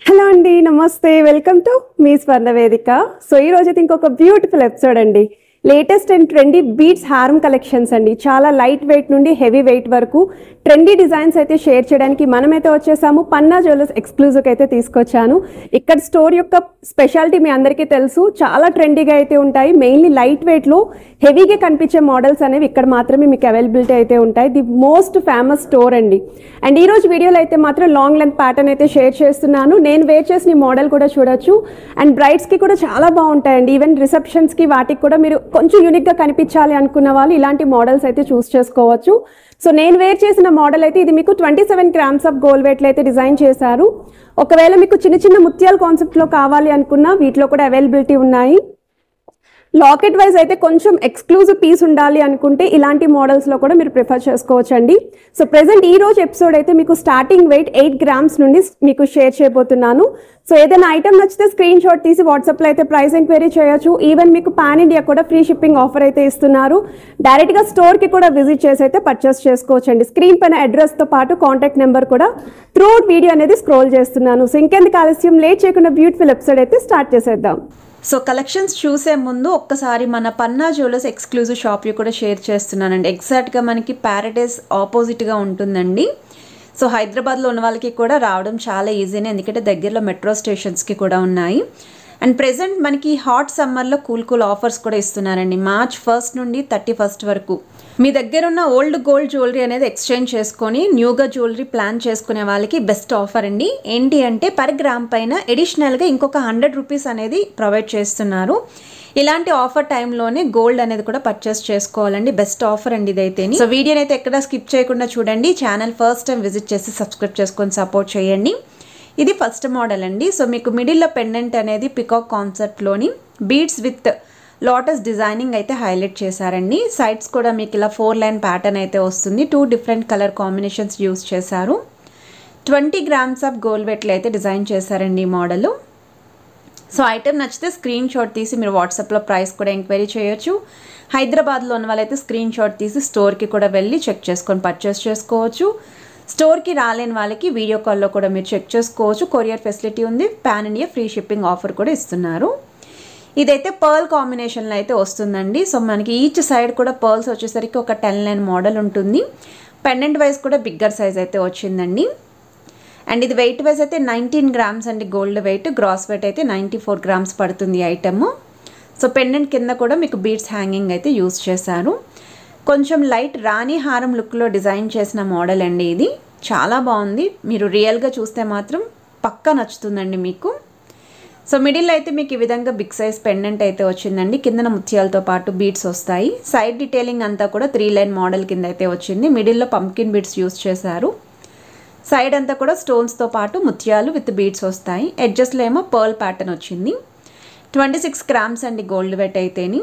Hello అండి, నమస్తే, welcome to me స్వర్ణ వేదిక. సో ఈ రోజు అయితే ఇంకొక బ్యూటిఫుల్ ఎపిసోడ్ అండి. లేటెస్ట్ అండ్ ట్రెండీ బీడ్స్ హారం కలెక్షన్స్ అండి. చాలా లైట్ వెయిట్ నుండి హెవీ వెయిట్ వరకు ట్రెండీ డిజైన్స్ అయితే షేర్ చేయడానికి మనమైతే వచ్చేసాము. పన్నా జ్యువెలర్స్ ఎక్స్క్లూజివ్గా అయితే తీసుకొచ్చాను. ఇక్కడ స్టోర్ యొక్క స్పెషాలిటీ మీ అందరికీ తెలుసు, చాలా ట్రెండీగా అయితే ఉంటాయి. మెయిన్లీ లైట్ వెయిట్లో హెవీగా కనిపించే మోడల్స్ అనేవి ఇక్కడ మాత్రమే మీకు అవైలబిలిటీ అయితే ఉంటాయి. ది మోస్ట్ ఫేమస్ స్టోర్ అండి. అండ్ ఈ రోజు వీడియోలో అయితే మాత్రం లాంగ్ లెంత్ ప్యాటర్న్ అయితే షేర్ చేస్తున్నాను. నేను వేర్ చేసిన ఈ మోడల్ కూడా చూడొచ్చు. అండ్ బ్రైడ్స్కి కూడా చాలా బాగుంటాయండి. ఈవెన్ రిసెప్షన్స్కి వాటికి కూడా మీరు కొంచెం యూనిక్గా కనిపించాలి అనుకున్న వాళ్ళు ఇలాంటి మోడల్స్ అయితే చూస్ చేసుకోవచ్చు. సో నేను వేర్ చేసిన మోడల్ అయితే ఇది మీకు 27 grams ఆఫ్ గోల్డ్ వెయిట్లో అయితే డిజైన్ చేశారు. ఒకవేళ మీకు చిన్న చిన్న ముత్యాల కాన్సెప్ట్లో కావాలి అనుకున్నా వీటిలో కూడా అవైలబిలిటీ ఉన్నాయి. లాకెట్ వైజ్ అయితే కొంచెం ఎక్స్క్లూజివ్ పీస్ ఉండాలి అనుకుంటే ఇలాంటి మోడల్స్లో కూడా మీరు ప్రిఫర్ చేసుకోవచ్చు అండి. సో ప్రెసెంట్ ఈ రోజు ఎపిసోడ్ అయితే మీకు స్టార్టింగ్ వెయిట్ 8 grams నుండి మీకు షేర్ చేయబోతున్నాను. సో ఏదైనా ఐటమ్ నచ్చితే స్క్రీన్ షాట్ తీసి వాట్సాప్లో అయితే ప్రైస్ ఎంక్వైరీ చేయొచ్చు. ఈవెన్ మీకు పాన్ ఇండియా కూడా ఫ్రీ షిప్పింగ్ ఆఫర్ అయితే ఇస్తున్నారు. డైరెక్ట్గా స్టోర్కి కూడా విజిట్ చేసి అయితే పర్చేస్ చేసుకోవచ్చు అండి. స్క్రీన్ పైన అడ్రస్తో పాటు కాంటాక్ట్ నెంబర్ కూడా త్రూఅవుట్ వీడియో అనేది స్క్రోల్ చేస్తున్నాను. సో ఇంకెందుకు ఆలస్యం, లేట్ చేయకుండా బ్యూటిఫుల్ ఎపిసోడ్ అయితే స్టార్ట్ చేసేద్దాం. సో కలెక్షన్స్ చూసే ముందు ఒక్కసారి మన పన్నా జ్యువెలర్స్ ఎక్స్క్లూజివ్ షాప్ కూడా షేర్ చేస్తున్నానండి. ఎగ్జాక్ట్గా మనకి ప్యారడైస్ ఆపోజిట్గా ఉంటుందండి. సో హైదరాబాద్లో ఉన్న వాళ్ళకి కూడా రావడం చాలా ఈజీనే, ఎందుకంటే దగ్గరలో మెట్రో స్టేషన్స్కి కూడా ఉన్నాయి. అండ్ ప్రెజెంట్ మనకి హాట్ సమ్మర్లో కూల్ ఆఫర్స్ కూడా ఇస్తున్నారండి. March 1st నుండి 31st వరకు మీ దగ్గర ఉన్న ఓల్డ్ గోల్డ్ జ్యువెలరీ అనేది ఎక్స్చేంజ్ చేసుకొని న్యూగా జ్యువెలరీ ప్లాన్ చేసుకునే వాళ్ళకి బెస్ట్ ఆఫర్ అండి. ఏంటి అంటే పర్ గ్రామ్ పైన ఎడిషనల్గా ఇంకొక 100 రూపీస్ అనేది ప్రొవైడ్ చేస్తున్నారు. ఇలాంటి ఆఫర్ టైంలోనే గోల్డ్ అనేది కూడా పర్చేస్ చేసుకోవాలండి. బెస్ట్ ఆఫర్ అండి ఇదైతే. సో వీడియోని అయితే ఎక్కడ స్కిప్ చేయకుండా చూడండి. ఛానల్ ఫస్ట్ టైం విజిట్ చేసి సబ్స్క్రైబ్ చేసుకొని సపోర్ట్ చేయండి. ఇది ఫస్ట్ మోడల్ అండి. సో మీకు మిడిల్లో పెండెంట్ అనేది పికాక్ కాన్సెప్ట్లోని బీడ్స్ విత్ లోటస్ డిజైనింగ్ అయితే హైలైట్ చేశారండి. సైడ్స్ కూడా మీకు ఇలా 4 లైన్ ప్యాటర్న్ అయితే వస్తుంది. 2 డిఫరెంట్ కలర్ కాంబినేషన్స్ యూస్ చేశారు. 20 grams ఆఫ్ గోల్డ్ వెయిట్లో అయితే డిజైన్ చేశారండి ఈ మోడల్. సో ఐటమ్ నచ్చితే స్క్రీన్ షాట్ తీసి మీరు వాట్సాప్లో ప్రైస్ కూడా ఎంక్వైరీ చేయొచ్చు. హైదరాబాద్లో ఉన్న వాళ్ళైతే స్క్రీన్ షాట్ తీసి స్టోర్కి కూడా వెళ్ళి చెక్ చేసుకొని పర్చేస్ చేసుకోవచ్చు. స్టోర్కి రాలేని వాళ్ళకి వీడియో కాల్లో కూడా మీరు చెక్ చేసుకోవచ్చు. కొరియర్ ఫెసిలిటీ ఉంది. Pan India free shipping offer కూడా ఇస్తున్నారు. ఇదైతే పర్ల్ కాంబినేషన్లో అయితే వస్తుందండి. సో మనకి ఈచ్ సైడ్ కూడా పర్ల్స్ వచ్చేసరికి ఒక 10 లైన్ మోడల్ ఉంటుంది. పెండెంట్ వైజ్ కూడా బిగ్గర్ సైజ్ అయితే వచ్చిందండి. అండ్ ఇది వెయిట్ వైజ్ అయితే 19 grams అండి గోల్డ్ వెయిట్. గ్రాస్ వెయిట్ అయితే 94 grams పడుతుంది ఐటమ్. సో పెండెంట్ కింద కూడా మీకు బీడ్స్ హ్యాంగింగ్ అయితే యూస్ చేశారు. కొంచెం లైట్ రాణి హారం లుక్లో డిజైన్ చేసిన మోడల్ అండి ఇది. చాలా బాగుంది. మీరు రియల్గా చూస్తే మాత్రం పక్కా నచ్చుతుందండి మీకు. సో మిడిల్ అయితే మీకు ఈ విధంగా బిగ్ సైజ్ పెండెంట్ అయితే వచ్చిందండి. కిందన ముత్యాలతో పాటు బీడ్స్ వస్తాయి. సైడ్ డీటెయిలింగ్ అంతా కూడా 3 లైన్ మోడల్ కింద అయితే వచ్చింది. మిడిల్లో పంప్కిన్ బీడ్స్ యూస్ చేశారు. సైడ్ అంతా కూడా స్టోన్స్తో పాటు ముత్యాలు విత్ బీడ్స్ వస్తాయి. ఎడ్జస్ట్లో ఏమో పర్ల్ ప్యాటర్న్ వచ్చింది. 26 grams అండి గోల్డ్ వెయిట్ అయితేని.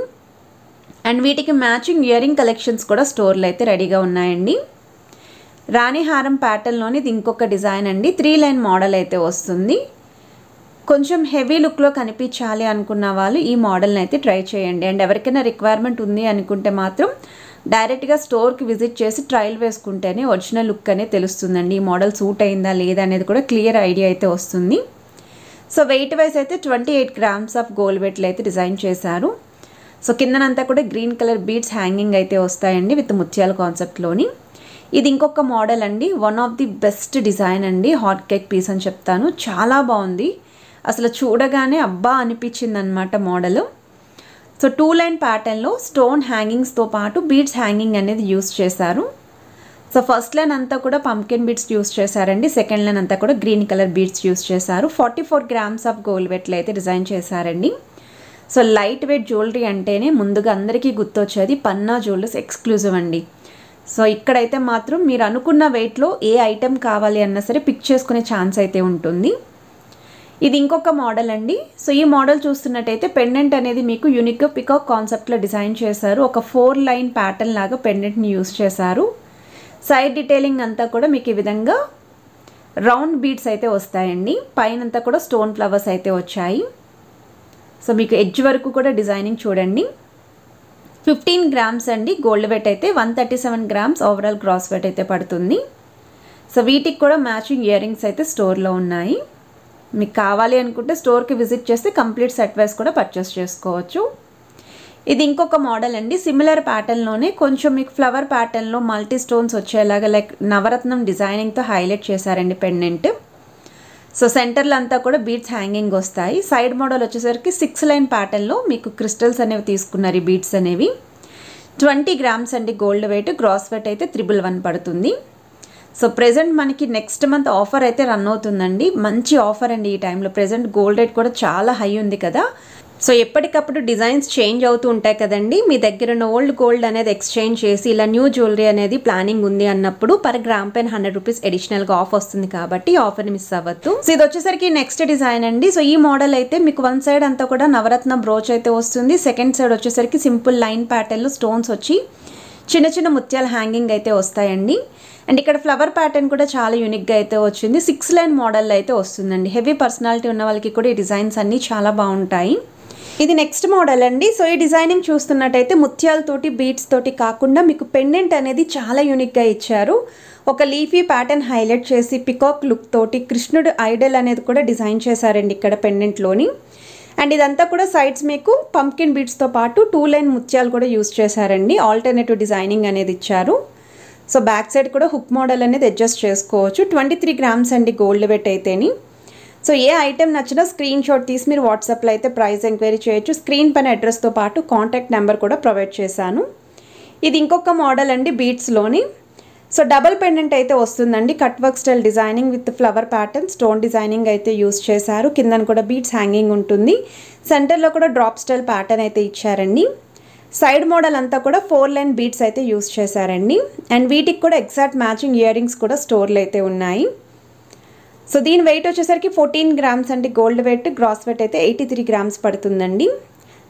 అండ్ వీటికి మ్యాచింగ్ ఇయరింగ్ కలెక్షన్స్ కూడా స్టోర్లో అయితే రెడీగా ఉన్నాయండి. రాణి హారం ప్యాటర్న్లోని ఇది ఇంకొక డిజైన్ అండి. 3 లైన్ మోడల్ అయితే వస్తుంది. కొంచెం హెవీ లుక్లో కనిపించాలి అనుకున్న వాళ్ళు ఈ మోడల్ని అయితే ట్రై చేయండి. అండ్ ఎవరికైనా రిక్వైర్మెంట్ ఉంది అనుకుంటే మాత్రం డైరెక్ట్గా స్టోర్కి విజిట్ చేసి ట్రయల్ వేసుకుంటేనే ఒరిజినల్ లుక్ అనేది తెలుస్తుందండి. ఈ మోడల్ సూట్ అయిందా లేదా అనేది కూడా క్లియర్ ఐడియా అయితే వస్తుంది. సో వెయిట్ వైజ్ అయితే 28 grams ఆఫ్ గోల్డ్ వెయిట్లో అయితే డిజైన్ చేశారు. సో కిందనంతా కూడా గ్రీన్ కలర్ బీడ్స్ హ్యాంగింగ్ అయితే వస్తాయండి విత్ ముత్యాల కాన్సెప్ట్లోని. ఇది ఇంకొక మోడల్ అండి. One of the best design అండి. హాట్ కేక్ పీస్ అని చెప్తాను. చాలా బాగుంది. అసలు చూడగానే అబ్బా అనిపించింది అనమాట మోడల్. సో 2 లైన్ ప్యాటర్న్లో స్టోన్ హ్యాంగింగ్స్తో పాటు బీడ్స్ హ్యాంగింగ్ అనేది యూస్ చేశారు. సో ఫస్ట్ లైన్ అంతా కూడా పంప్కిన్ బీడ్స్ యూస్ చేశారండి. సెకండ్ లైన్ అంతా కూడా గ్రీన్ కలర్ బీడ్స్ యూస్ చేశారు. 44 grams ఆఫ్ గోల్డ్ వెయిట్లో అయితే డిజైన్ చేశారండి. సో లైట్ వెయిట్ జ్యువెలరీ అంటేనే ముందుగా అందరికీ గుర్తొచ్చేది పన్నా జ్యువెలర్స్ ఎక్స్క్లూజివ్ అండి. సో ఇక్కడైతే మాత్రం మీరు అనుకున్న వెయిట్లో ఏ ఐటెం కావాలి అన్నా సరే పిక్ చేసుకునే ఛాన్స్ అయితే ఉంటుంది. ఇది ఇంకొక మోడల్ అండి. సో ఈ మోడల్ చూస్తున్నట్టయితే పెండెంట్ అనేది మీకు యూనిక్గా పికాక్ కాన్సెప్ట్లో డిజైన్ చేశారు. ఒక 4 లైన్ ప్యాటర్న్ లాగా పెండెంట్ని యూస్ చేశారు. సైడ్ డీటెయిలింగ్ అంతా కూడా మీకు ఈ విధంగా రౌండ్ బీడ్స్ అయితే వస్తాయండి. పైనంతా కూడా స్టోన్ ఫ్లవర్స్ అయితే వచ్చాయి. సో మీకు ఎడ్జ్ వరకు కూడా డిజైనింగ్ చూడండి. 15 grams అండి గోల్డ్ వెయిట్ అయితే. 137 grams ఓవరాల్ గ్రాస్ వెయిట్ అయితే పడుతుంది. సో వీటికి కూడా మ్యాచింగ్ ఇయర్ రింగ్స్ అయితే స్టోర్లో ఉన్నాయి. మీకు కావాలి అనుకుంటే స్టోర్కి విజిట్ చేస్తే కంప్లీట్ సెట్ వైస్ కూడా పర్చేస్ చేసుకోవచ్చు. ఇది ఇంకొక మోడల్ అండి. సిమిలర్ ప్యాటర్న్లోనే కొంచెం మీకు ఫ్లవర్ ప్యాటర్న్లో మల్టీ స్టోన్స్ వచ్చేలాగా లైక్ నవరత్నం డిజైనింగ్తో హైలైట్ చేశారండి పెండెంట్. సో సెంటర్లో అంతా కూడా బీడ్స్ హ్యాంగింగ్ వస్తాయి. సైడ్ మోడల్ వచ్చేసరికి 6 లైన్ ప్యాటర్న్లో మీకు క్రిస్టల్స్ అనేవి తీసుకున్నారు. ఈ బీడ్స్ అనేవి 20 గ్రామ్స్ అండి గోల్డ్ వెయిట్. గ్రాస్ వెయిట్ అయితే 111 పడుతుంది. సో ప్రెజెంట్ మనకి నెక్స్ట్ మంత్ ఆఫర్ అయితే రన్ అవుతుందండి. మంచి ఆఫర్ అండి ఈ టైంలో. ప్రెజెంట్ గోల్డ్ రేట్ కూడా చాలా హై ఉంది కదా. సో ఎప్పటికప్పుడు డిజైన్స్ చేంజ్ అవుతూ ఉంటాయి కదండి. మీ దగ్గర ఉన్న ఓల్డ్ గోల్డ్ అనేది ఎక్స్చేంజ్ చేసి ఇలా న్యూ జ్యువెలరీ అనేది ప్లానింగ్ ఉంది అన్నప్పుడు పర్ గ్రామ్ పైన 100 రూపీస్ అడిషనల్గా ఆఫ్ వస్తుంది కాబట్టి ఆఫర్ని మిస్ అవ్వద్దు. సో ఇది వచ్చేసరికి నెక్స్ట్ డిజైన్ అండి. సో ఈ మోడల్ అయితే మీకు వన్ సైడ్ అంతా కూడా నవరత్న బ్రోచ్ అయితే వస్తుంది. సెకండ్ సైడ్ వచ్చేసరికి సింపుల్ లైన్ ప్యాటర్న్లో స్టోన్స్ వచ్చి చిన్న చిన్న ముత్యాల హ్యాంగింగ్ అయితే వస్తాయండి. అండ్ ఇక్కడ ఫ్లవర్ ప్యాటర్న్ కూడా చాలా యూనిక్గా అయితే వచ్చింది. 6 లైన్ మోడల్ అయితే వస్తుందండి. హెవీ పర్సనాలిటీ ఉన్న వాళ్ళకి కూడా ఈ డిజైన్స్ అన్నీ చాలా బాగుంటాయి. ఇది నెక్స్ట్ మోడల్ అండి. సో ఈ డిజైనింగ్ చూస్తున్నట్టయితే ముత్యాలతోటి బీడ్స్ తోటి కాకుండా మీకు పెండెంట్ అనేది చాలా యూనిక్గా ఇచ్చారు. ఒక లీఫీ ప్యాటర్న్ హైలైట్ చేసి పికాక్ లుక్ తోటి కృష్ణుడు ఐడల్ అనేది కూడా డిజైన్ చేశారండి ఇక్కడ పెండెంట్లోని. అండ్ ఇదంతా కూడా సైడ్స్ మీకు పంకిన్ బీడ్స్తో పాటు 2 లైన్ ముత్యాలు కూడా యూస్ చేశారండి. ఆల్టర్నేటివ్ డిజైనింగ్ అనేది ఇచ్చారు. సో బ్యాక్ సైడ్ కూడా హుక్ మోడల్ అనేది అడ్జస్ట్ చేసుకోవచ్చు. 23 గ్రామ్స్ అండి గోల్డ్ వెయిట్ అయితేని. సో ఏ ఐటెం నచ్చినా స్క్రీన్ షాట్ తీసి మీరు వాట్సాప్లో అయితే ప్రైస్ ఎంక్వైరీ చేయొచ్చు. స్క్రీన్ పైన అడ్రస్తో పాటు కాంటాక్ట్ నెంబర్ కూడా ప్రొవైడ్ చేశాను. ఇది ఇంకొక మోడల్ అండి బీడ్స్లోని. సో డబల్ పెండెంట్ అయితే వస్తుందండి. Cut work style designing with flower pattern stone designing అయితే యూస్ చేశారు. కిందన కూడా బీడ్స్ హ్యాంగింగ్ ఉంటుంది. సెంటర్లో కూడా డ్రాప్ స్టైల్ ప్యాటర్న్ అయితే ఇచ్చారండి. సైడ్ మోడల్ అంతా కూడా 4 లైన్ బీడ్స్ అయితే యూస్ చేశారండి. అండ్ వీటికి కూడా ఎగ్జాక్ట్ మ్యాచింగ్ ఇయర్ రింగ్స్ కూడా స్టోర్లో అయితే ఉన్నాయి. సో దీని వెయిట్ వచ్చేసరికి 14 గ్రామ్స్ అండి గోల్డ్ వెయిట్. గ్రాస్ వెయిట్ అయితే 83 గ్రామ్స్ పడుతుందండి.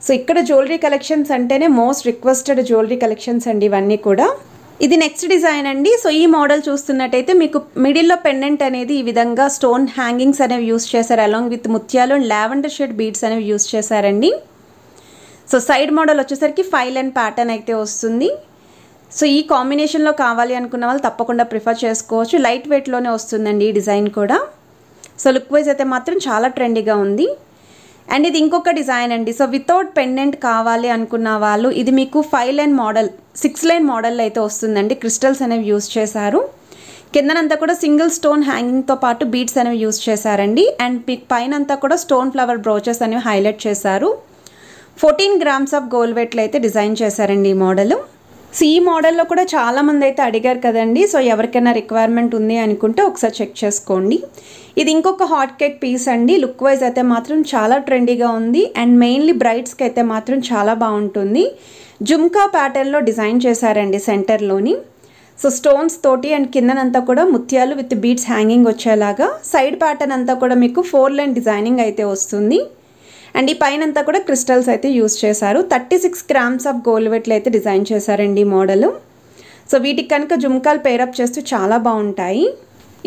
సో ఇక్కడ జ్యువెలరీ కలెక్షన్స్ అంటేనే మోస్ట్ రిక్వెస్టెడ్ జ్యువెలరీ కలెక్షన్స్ అండి ఇవన్నీ కూడా. ఇది నెక్స్ట్ డిజైన్ అండి. సో ఈ మోడల్ చూస్తున్నట్టయితే మీకు మిడిల్లో పెండెంట్ అనేది ఈ విధంగా స్టోన్ హ్యాంగింగ్స్ అనేవి యూస్ చేశారు. అలాంగ్ విత్ ముత్యాలు అండ్ లావెండర్ షేడ్ బీడ్స్ అనేవి యూస్ చేశారండి. సో సైడ్ మోడల్ వచ్చేసరికి 5 లైన్ ప్యాటర్న్ అయితే వస్తుంది. సో ఈ కాంబినేషన్లో కావాలి అనుకున్న వాళ్ళు తప్పకుండా ప్రిఫర్ చేసుకోవచ్చు. లైట్ వెయిట్లోనే వస్తుందండి ఈ డిజైన్ కూడా. సో లుక్ వైజ్ అయితే మాత్రం చాలా ట్రెండీగా ఉంది. అండ్ ఇది ఇంకొక డిజైన్ అండి. సో వితౌట్ పెండెంట్ కావాలి అనుకున్న వాళ్ళు ఇది మీకు 5 లైన్ మోడల్ 6 లైన్ మోడల్ అయితే వస్తుందండి. క్రిస్టల్స్ అనేవి యూస్ చేశారు. కిందనంతా కూడా సింగిల్ స్టోన్ హ్యాంగింగ్తో పాటు బీడ్స్ అనేవి యూస్ చేశారండి. అండ్ పైన అంతా కూడా స్టోన్ ఫ్లవర్ బ్రోచెస్ అనేవి హైలైట్ చేశారు. 14 గ్రామ్స్ ఆఫ్ గోల్డ్ వెయిట్లో అయితే డిజైన్ చేశారండి ఈ మోడల్. సో ఈ మోడల్లో కూడా చాలామంది అయితే అడిగారు కదండి. సో ఎవరికైనా రిక్వైర్మెంట్ ఉంది అనుకుంటే ఒకసారి చెక్ చేసుకోండి. ఇది ఇంకొక హాట్ కేక్ పీస్ అండి. లుక్ వైజ్ అయితే మాత్రం చాలా ట్రెండీగా ఉంది. అండ్ మెయిన్లీ బ్రైడ్స్కి అయితే మాత్రం చాలా బాగుంటుంది. జుమ్కా ప్యాటర్న్లో డిజైన్ చేశారండి సెంటర్లోని. సో స్టోన్స్ తోటి అండ్ కిందనంతా కూడా ముత్యాలు విత్ బీడ్స్ హ్యాంగింగ్ వచ్చేలాగా. సైడ్ ప్యాటర్న్ అంతా కూడా మీకు 4 లైన్ డిజైనింగ్ అయితే వస్తుంది. అండ్ ఈ పైన అంతా కూడా క్రిస్టల్స్ అయితే యూస్ చేశారు. 36 గ్రామ్స్ ఆఫ్ గోల్డ్ వెయిట్లో అయితే డిజైన్ చేశారండి ఈ మోడల్. సో వీటికి కనుక జుమ్కాలు పేరప్ చేస్తూ చాలా బాగుంటాయి.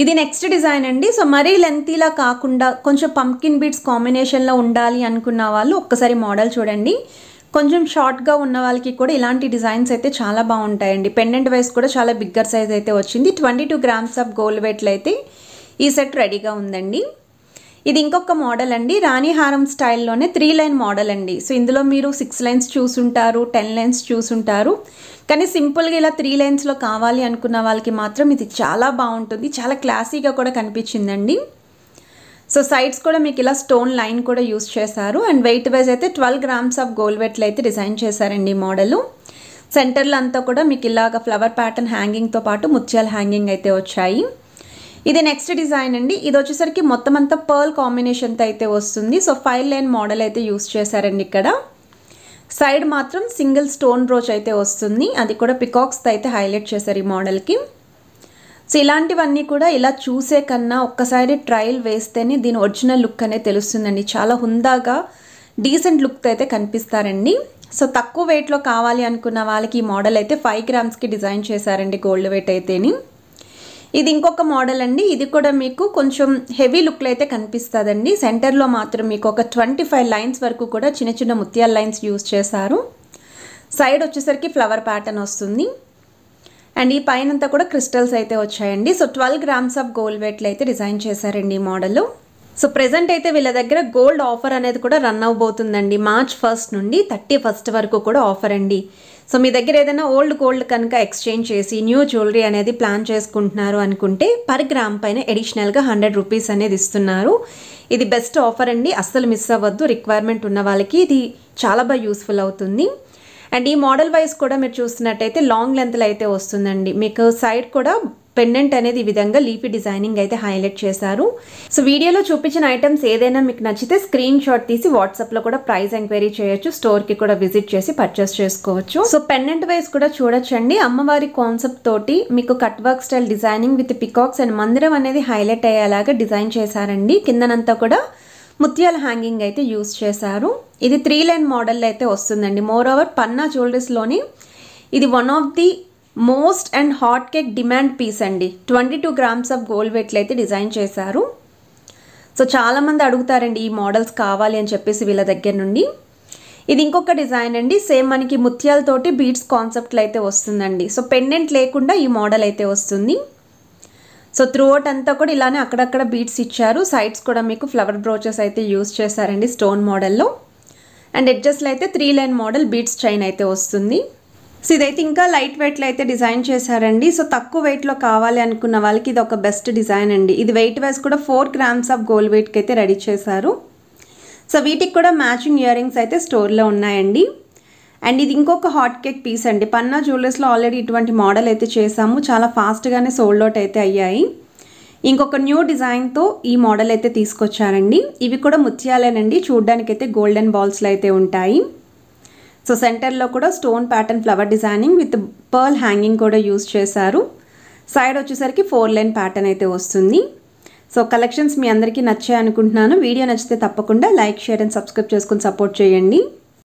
ఇది నెక్స్ట్ డిజైన్ అండి. సో మరీ లెంతీలా కాకుండా కొంచెం పంకిన్ బీడ్స్ కాంబినేషన్లో ఉండాలి అనుకున్న వాళ్ళు ఒక్కసారి మోడల్ చూడండి. కొంచెం షార్ట్గా ఉన్న వాళ్ళకి కూడా ఇలాంటి డిజైన్స్ అయితే చాలా బాగుంటాయండి. పెండెంట్ వైజ్ కూడా చాలా బిగ్గర్ సైజ్ అయితే వచ్చింది. 22 గ్రామ్స్ ఆఫ్ గోల్డ్ వెయిట్లో అయితే ఈ సెట్ రెడీగా ఉందండి. ఇది ఇంకొక మోడల్ అండి. రాణి హారం స్టైల్లోనే 3 లైన్ మోడల్ అండి. సో ఇందులో మీరు 6 లైన్స్ చూసుంటారు, 10 లైన్స్ చూసుంటారు. కానీ సింపుల్గా ఇలా 3 లైన్స్లో కావాలి అనుకున్న వాళ్ళకి మాత్రం ఇది చాలా బాగుంటుంది. చాలా క్లాసీగా కూడా కనిపించిందండి. సో సైడ్స్ కూడా మీకు ఇలా స్టోన్ లైన్ కూడా యూస్ చేశారు. అండ్ వెయిట్ వైజ్ అయితే 12 గ్రామ్స్ ఆఫ్ గోల్డ్ వెయిట్లో అయితే డిజైన్ చేశారండి ఈ మోడల్. సెంటర్లో అంతా కూడా మీకు ఇలాగ ఫ్లవర్ ప్యాటర్న్ హ్యాంగింగ్తో పాటు ముత్యాల హ్యాంగింగ్ అయితే వచ్చాయి. ఇది నెక్స్ట్ డిజైన్ అండి. ఇది వచ్చేసరికి మొత్తం అంతా పర్ల్ కాంబినేషన్తో అయితే వస్తుంది. సో 5 లైన్ మోడల్ అయితే యూస్ చేశారండి ఇక్కడ. సైడ్ మాత్రం సింగిల్ స్టోన్ బ్రోచ్ అయితే వస్తుంది. అది కూడా పికాక్స్తో అయితే హైలైట్ చేశారు ఈ మోడల్కి. సో ఇలాంటివన్నీ కూడా ఇలా చూసే కన్నా ఒక్కసారి ట్రయల్ వేస్తేనే దీని ఒరిజినల్ లుక్ అనేది తెలుస్తుందండి. చాలా హుందాగా డీసెంట్ లుక్తో అయితే కనిపిస్తారండి. సో తక్కువ వెయిట్లో కావాలి అనుకున్న వాళ్ళకి ఈ మోడల్ అయితే 5 గ్రామ్స్కి డిజైన్ చేశారండి గోల్డ్ వెయిట్ అయితేని. ఇది ఇంకొక మోడల్ అండి. ఇది కూడా మీకు కొంచెం హెవీ లుక్లో అయితే కనిపిస్తుందండి. సెంటర్లో మాత్రం మీకు ఒక 25 లైన్స్ వరకు కూడా చిన్న చిన్న ముత్యాల లైన్స్ యూస్ చేశారు. సైడ్ వచ్చేసరికి ఫ్లవర్ ప్యాటర్న్ వస్తుంది. అండ్ ఈ పైన అంతా కూడా క్రిస్టల్స్ అయితే వచ్చాయండి. సో 12 గ్రామ్స్ ఆఫ్ గోల్డ్ వెయిట్లో అయితే డిజైన్ చేశారండి ఈ మోడల్. సో ప్రెజెంట్ అయితే వీళ్ళ దగ్గర గోల్డ్ ఆఫర్ అనేది కూడా రన్ అవబోతుందండి. March 1 నుండి 31 వరకు కూడా ఆఫర్ అండి. సో మీ దగ్గర ఏదైనా ఓల్డ్ గోల్డ్ కనుక ఎక్స్చేంజ్ చేసి న్యూ జ్యువెలరీ అనేది ప్లాన్ చేసుకుంటున్నారు అనుకుంటే పర్ గ్రామ్ పైన అడిషనల్గా 100 రూపీస్ అనేది ఇస్తున్నారు. ఇది బెస్ట్ ఆఫర్ అండి, అస్సలు మిస్ అవ్వద్దు. రిక్వైర్మెంట్ ఉన్న వాళ్ళకి ఇది చాలా బాగా యూస్ఫుల్ అవుతుంది. అండ్ ఈ మోడల్ వైజ్ కూడా మీరు చూస్తున్నట్టయితే లాంగ్ లెంత్లో అయితే వస్తుందండి. మీకు సైడ్ కూడా పెండెంట్ అనేది ఈ విధంగా లీఫీ డిజైనింగ్ అయితే హైలైట్ చేశారు. సో వీడియోలో చూపించిన ఐటమ్స్ ఏదైనా మీకు నచ్చితే స్క్రీన్ షాట్ తీసి వాట్సాప్లో కూడా ప్రైస్ ఎంక్వైరీ చేయొచ్చు. స్టోర్కి కూడా విజిట్ చేసి పర్చేస్ చేసుకోవచ్చు. సో పెండెంట్ వైజ్ కూడా చూడొచ్చండి. అమ్మవారి కాన్సెప్ట్ తోటి మీకు cut work style designing with peacocks and మందిరం అనేది హైలైట్ అయ్యేలాగా డిజైన్ చేశారండి. కిందనంతా కూడా ముత్యాల హ్యాంగింగ్ అయితే యూస్ చేశారు. ఇది 3 లైన్ మోడల్ అయితే వస్తుందండి. మోర్ ఓవర్ పన్నా జ్యువెలరీస్లోని ఇది one of the most and hot cake demand piece అండి. 22 గ్రామ్స్ ఆఫ్ గోల్డ్ వెయిట్లో అయితే డిజైన్ చేశారు. సో చాలామంది అడుగుతారండి ఈ మోడల్స్ కావాలి అని చెప్పేసి వీళ్ళ దగ్గర నుండి. ఇది ఇంకొక డిజైన్ అండి. సేమ్ మనకి ముత్యాలతోటి బీడ్స్ కాన్సెప్ట్లో అయితే వస్తుందండి. సో పెండెంట్ లేకుండా ఈ మోడల్ అయితే వస్తుంది. సో త్రూఅవుట్ అంతా కూడా ఇలానే అక్కడక్కడ బీడ్స్ ఇచ్చారు. సైడ్స్ కూడా మీకు ఫ్లవర్ బ్రోచెస్ అయితే యూస్ చేశారండి స్టోన్ మోడల్లో. అండ్ ఎడ్జస్ట్లో అయితే 3 లైన్ మోడల్ బీడ్స్ చైన్ అయితే వస్తుంది. సో ఇదైతే ఇంకా లైట్ వెయిట్లో అయితే డిజైన్ చేశారండి. సో తక్కువ వెయిట్లో కావాలి అనుకున్న వాళ్ళకి ఇది ఒక బెస్ట్ డిజైన్ అండి. ఇది వెయిట్ వైజ్ కూడా 4 గ్రామ్స్ ఆఫ్ గోల్డ్ వెయిట్కి అయితే రెడీ చేశారు. సో వీటికి కూడా మ్యాచింగ్ ఇయర్ రింగ్స్ అయితే స్టోర్లో ఉన్నాయండి. అండ్ ఇది ఇంకొక హాట్ కేక్ పీస్ అండి. పన్నా జ్యువెలర్స్లో ఆల్రెడీ ఇటువంటి మోడల్ అయితే చేసాము. చాలా ఫాస్ట్గానే సోల్డ్ అవుట్ అయితే అయ్యాయి. ఇంకొక న్యూ డిజైన్తో ఈ మోడల్ అయితే తీసుకొచ్చారండి. ఇవి కూడా ముత్యాలేనండి. చూడ్డానికి అయితే గోల్డెన్ బాల్స్లో అయితే ఉంటాయి. సో సెంటర్లో కూడా stone pattern flower designing with pearl hanging కూడా యూస్ చేశారు. సైడ్ వచ్చేసరికి 4 లైన్ ప్యాటర్న్ అయితే వస్తుంది. సో కలెక్షన్స్ మీ అందరికీ నచ్చాయి అనుకుంటున్నాను. వీడియో నచ్చితే తప్పకుండా లైక్, షేర్ అండ్ సబ్స్క్రైబ్ చేసుకుని సపోర్ట్ చేయండి.